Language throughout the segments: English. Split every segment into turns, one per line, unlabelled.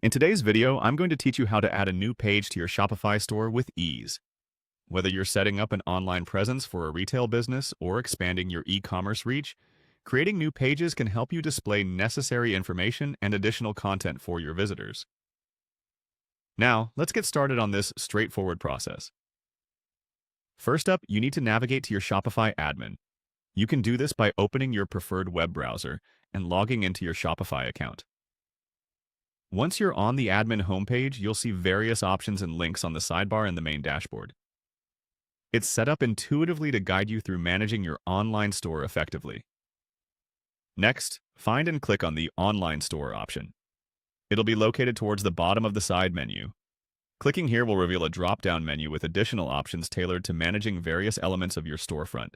In today's video, I'm going to teach you how to add a new page to your Shopify store with ease. Whether you're setting up an online presence for a retail business or expanding your e-commerce reach, creating new pages can help you display necessary information and additional content for your visitors. Now, let's get started on this straightforward process. First up, you need to navigate to your Shopify admin. You can do this by opening your preferred web browser and logging into your Shopify account. Once you're on the admin homepage, you'll see various options and links on the sidebar in the main dashboard. It's set up intuitively to guide you through managing your online store effectively. Next, find and click on the Online Store option. It'll be located towards the bottom of the side menu. Clicking here will reveal a drop-down menu with additional options tailored to managing various elements of your storefront,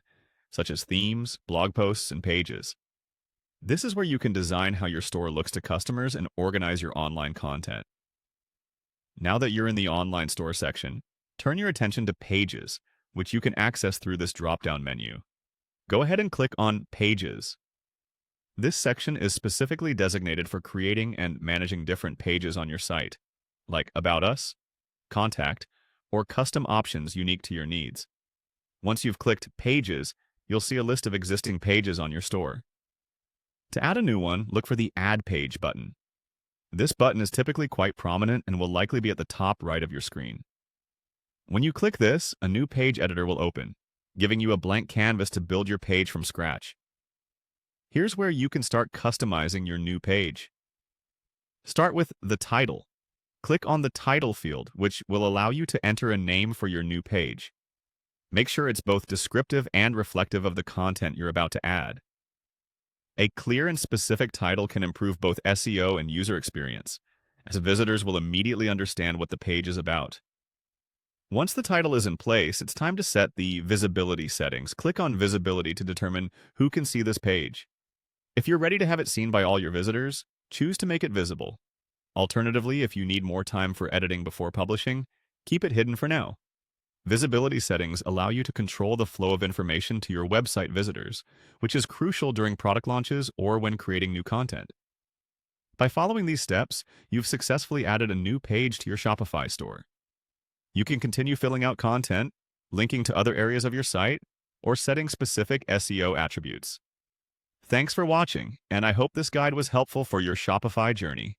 such as themes, blog posts, and pages. This is where you can design how your store looks to customers and organize your online content. Now that you're in the online store section, turn your attention to Pages, which you can access through this drop-down menu. Go ahead and click on Pages. This section is specifically designated for creating and managing different pages on your site, like About Us, Contact, or custom options unique to your needs. Once you've clicked Pages, you'll see a list of existing pages on your store. To add a new one, look for the Add Page button. This button is typically quite prominent and will likely be at the top right of your screen. When you click this, a new page editor will open, giving you a blank canvas to build your page from scratch. Here's where you can start customizing your new page. Start with the title. Click on the title field, which will allow you to enter a name for your new page. Make sure it's both descriptive and reflective of the content you're about to add. A clear and specific title can improve both SEO and user experience, as visitors will immediately understand what the page is about. Once the title is in place, it's time to set the visibility settings. Click on Visibility to determine who can see this page. If you're ready to have it seen by all your visitors, choose to make it visible. Alternatively, if you need more time for editing before publishing, keep it hidden for now. Visibility settings allow you to control the flow of information to your website visitors, which is crucial during product launches or when creating new content. By following these steps, you've successfully added a new page to your Shopify store. You can continue filling out content, linking to other areas of your site, or setting specific SEO attributes. Thanks for watching, and I hope this guide was helpful for your Shopify journey.